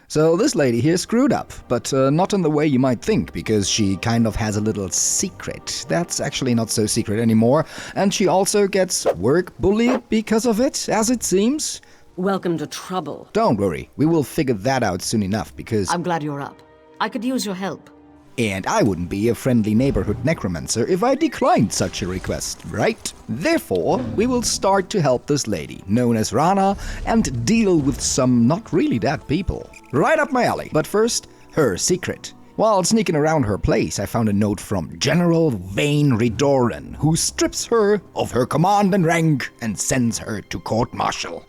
So this lady here screwed up, but not in the way you might think, because she kind of has a little secret. That's actually not so secret anymore, and she also gets work bullied because of it, as it seems. Welcome to trouble. Don't worry, we will figure that out soon enough, because... I'm glad you're up. I could use your help. And I wouldn't be a friendly neighborhood necromancer if I declined such a request, right? Therefore, we will start to help this lady, known as Rana, and deal with some not really that people. Right up my alley. But first, her secret. While sneaking around her place, I found a note from General Vane Ridoran, who strips her of her command and rank and sends her to court-martial.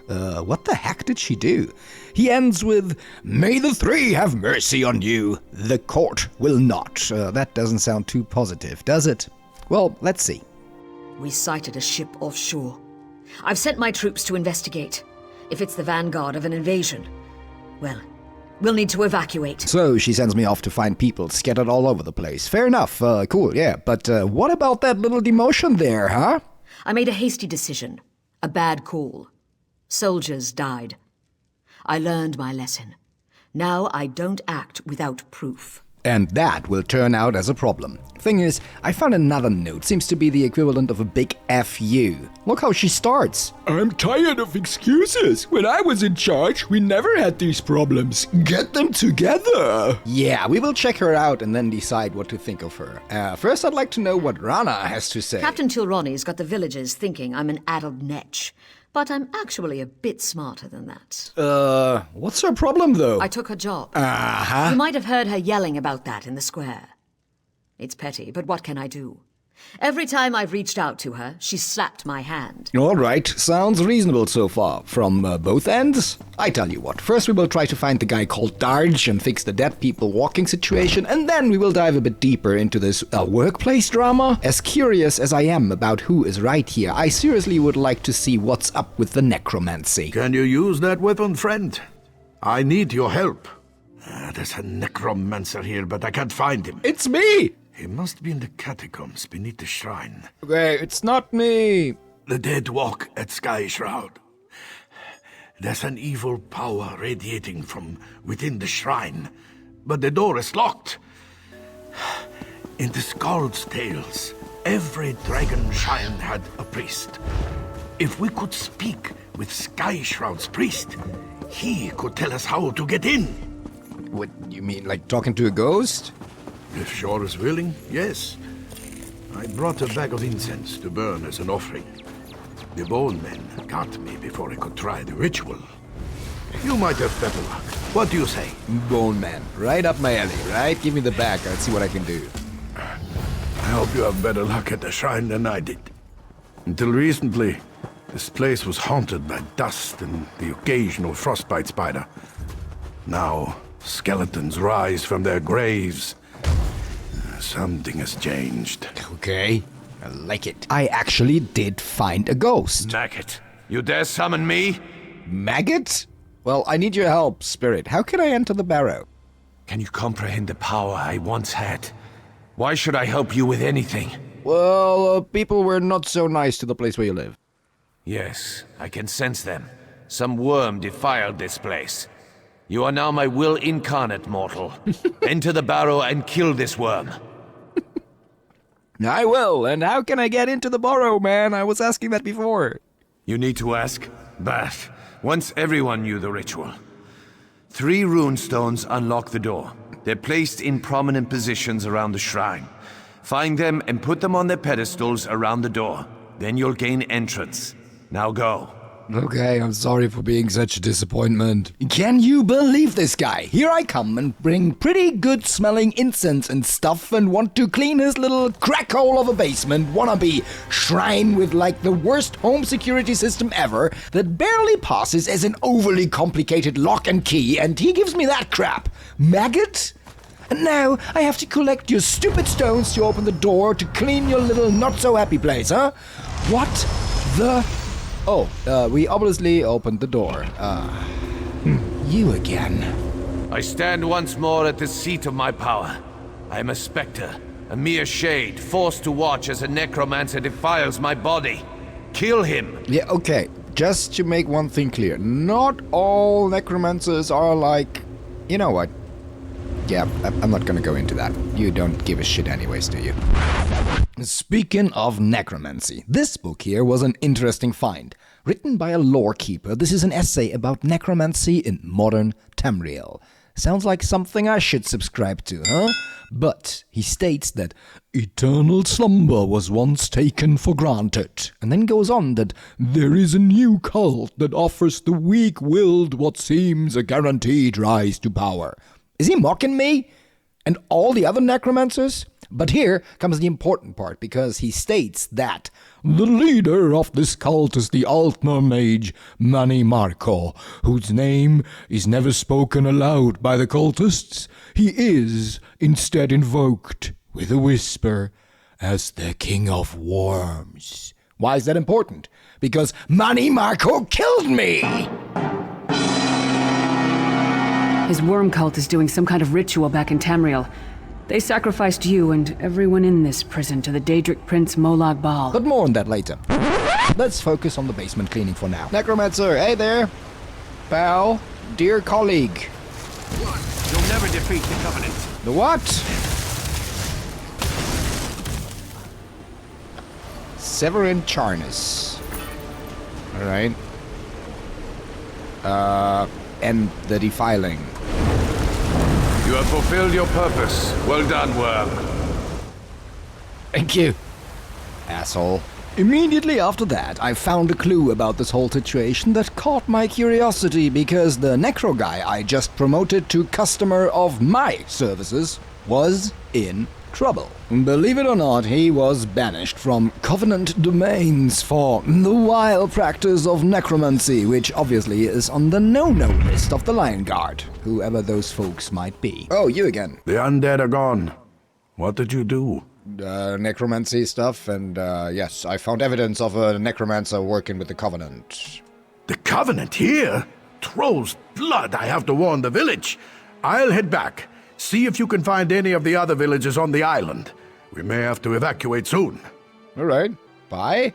What the heck did she do? He ends with, "May the Three have mercy on you. The court will not." That doesn't sound too positive, does it? Well, let's see. We sighted a ship offshore. I've sent my troops to investigate. If it's the vanguard of an invasion, well, we'll need to evacuate. So she sends me off to find people scattered all over the place. Fair enough, cool, yeah. But what about that little demotion there, huh? I made a hasty decision. A bad call. Soldiers died. I learned my lesson. Now I don't act without proof. And that will turn out as a problem. Thing is, I found another note. Seems to be the equivalent of a big FU. Look how she starts. "I'm tired of excuses. When I was in charge, we never had these problems. Get them together." Yeah, we will check her out and then decide what to think of her. First, I'd like to know what Rana has to say. Captain Tilroni's got the villagers thinking I'm an addled netch. But I'm actually a bit smarter than that. What's her problem, though? I took her job. Uh-huh. You might have heard her yelling about that in the square. It's petty, but what can I do? Every time I've reached out to her, she's slapped my hand. All right, sounds reasonable so far. From both ends? I tell you what, first we will try to find the guy called Darge and fix the dead people walking situation, and then we will dive a bit deeper into this workplace drama. As curious as I am about who is right here, I seriously would like to see what's up with the necromancy. Can you use that weapon, friend? I need your help. There's a necromancer here, but I can't find him. It's me! He must be in the catacombs beneath the shrine. Okay, it's not me. The dead walk at Sky Shroud. There's an evil power radiating from within the shrine, but the door is locked. In the Skald's tales, every dragon shrine had a priest. If we could speak with Sky Shroud's priest, he could tell us how to get in. What, you mean like talking to a ghost? If Shore is willing, yes. I brought a bag of incense to burn as an offering. The bone men got me before I could try the ritual. You might have better luck. What do you say? Bone man, right up my alley, right? Give me the bag, I'll see what I can do. I hope you have better luck at the shrine than I did. Until recently, this place was haunted by dust and the occasional frostbite spider. Now, skeletons rise from their graves. Something has changed. Okay, I like it. I actually did find a ghost. Maggot, you dare summon me? Maggot? Well, I need your help, Spirit. How can I enter the barrow? Can you comprehend the power I once had? Why should I help you with anything? Well, people were not so nice to the place where you live. Yes, I can sense them. Some worm defiled this place. You are now my will incarnate, mortal. Enter the barrow and kill this worm. I will, and how can I get into the barrow, man? I was asking that before. You need to ask? But once everyone knew the ritual. 3 rune stones unlock the door. They're placed in prominent positions around the shrine. Find them and put them on their pedestals around the door. Then you'll gain entrance. Now go. Okay, I'm sorry for being such a disappointment. Can you believe this guy? Here I come and bring pretty good smelling incense and stuff and want to clean his little crack hole of a basement wannabe shrine with like the worst home security system ever that barely passes as an overly complicated lock and key, and he gives me that crap. Maggot? And now I have to collect your stupid stones to open the door to clean your little not-so-happy place, huh? What the... Oh, we obviously opened the door. You again. I stand once more at the seat of my power. I am a spectre, a mere shade, forced to watch as a necromancer defiles my body. Kill him! Yeah, okay. Just to make one thing clear, not all necromancers are like You know what? Yeah, I'm not gonna go into that. You don't give a shit anyways, do you? Speaking of necromancy, this book here was an interesting find. Written by a lore keeper, this is an essay about necromancy in modern Tamriel. Sounds like something I should subscribe to, huh? But he states that eternal slumber was once taken for granted, and then goes on that there is a new cult that offers the weak-willed what seems a guaranteed rise to power. Is he mocking me? And all the other necromancers? But here comes the important part, because he states that the leader of this cult is the Altner mage Mani Marco, whose name is never spoken aloud by the cultists. He is instead invoked with a whisper as the King of Worms. Why is that important? Because Mani Marco killed me! His worm cult is doing some kind of ritual back in Tamriel. They sacrificed you and everyone in this prison to the Daedric Prince Molag Bal. But more on that later. Let's focus on the basement cleaning for now. Necromancer, hey there! Pal, dear colleague. What? You'll never defeat the Covenant. The what? Severin Charnus. Alright. And the Defiling. You have fulfilled your purpose. Well done, Worm. Thank you, asshole. Immediately after that, I found a clue about this whole situation that caught my curiosity, because the necro guy I just promoted to customer of my services was in trouble. Believe it or not, he was banished from Covenant domains for the vile practice of necromancy, which obviously is on the no-no list of the Lion Guard, whoever those folks might be. Oh, you again. The undead are gone. What did you do? Necromancy stuff, and yes, I found evidence of a necromancer working with the Covenant. The Covenant here? Troll's blood, I have to warn the village. I'll head back. See if you can find any of the other villages on the island. We may have to evacuate soon. Alright, bye.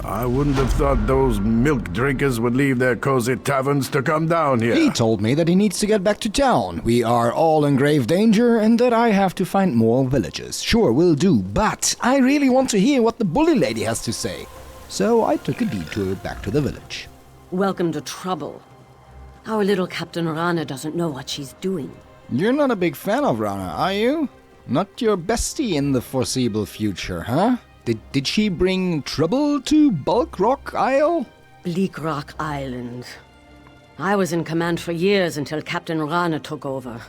I wouldn't have thought those milk drinkers would leave their cozy taverns to come down here. He told me that he needs to get back to town. We are all in grave danger, and that I have to find more villages. Sure, will do, but I really want to hear what the bully lady has to say. So I took a detour back to the village. Welcome to trouble. Our little Captain Rana doesn't know what she's doing. You're not a big fan of Rana, are you? Not your bestie in the foreseeable future, huh? Did she bring trouble to Bleakrock Isle? Bleakrock Island. I was in command for years until Captain Rana took over.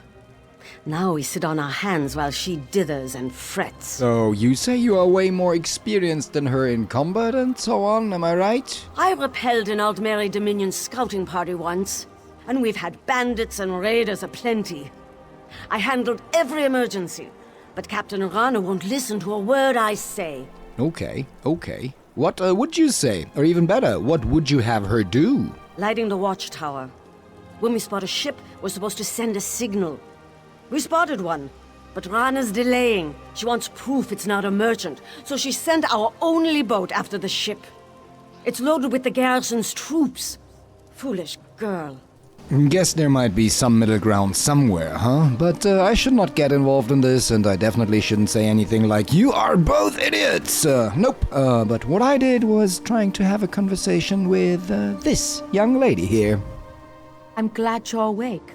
Now we sit on our hands while she dithers and frets. So you say you are way more experienced than her in combat and so on, am I right? I repelled an Aldmeri Dominion scouting party once, and we've had bandits and raiders aplenty. I handled every emergency, but Captain Rana won't listen to a word I say. Okay. What would you say? Or even better, what would you have her do? Lighting the watchtower. When we spot a ship, we're supposed to send a signal. We spotted one, but Rana's delaying. She wants proof it's not a merchant, so she sent our only boat after the ship. It's loaded with the garrison's troops. Foolish girl. Guess there might be some middle ground somewhere, huh? But I should not get involved in this, and I definitely shouldn't say anything like, "You are both idiots!" Nope. But what I did was trying to have a conversation with this young lady here. I'm glad you're awake.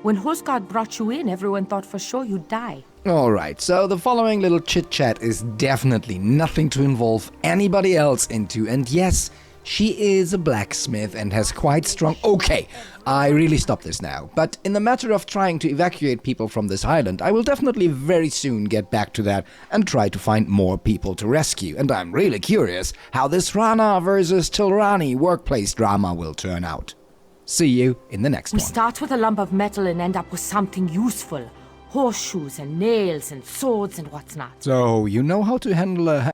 When Husgard brought you in, everyone thought for sure you'd die. Alright, so the following little chit-chat is definitely nothing to involve anybody else into, and yes, she is a blacksmith and has quite strong... Okay, I really stop this now. But in the matter of trying to evacuate people from this island, I will definitely very soon get back to that and try to find more people to rescue. And I'm really curious how this Rana versus Tilrani workplace drama will turn out. See you in the next We one. start with a lump of metal and end up with something useful. Horseshoes and nails and swords and what's not. So, you know how to handle a...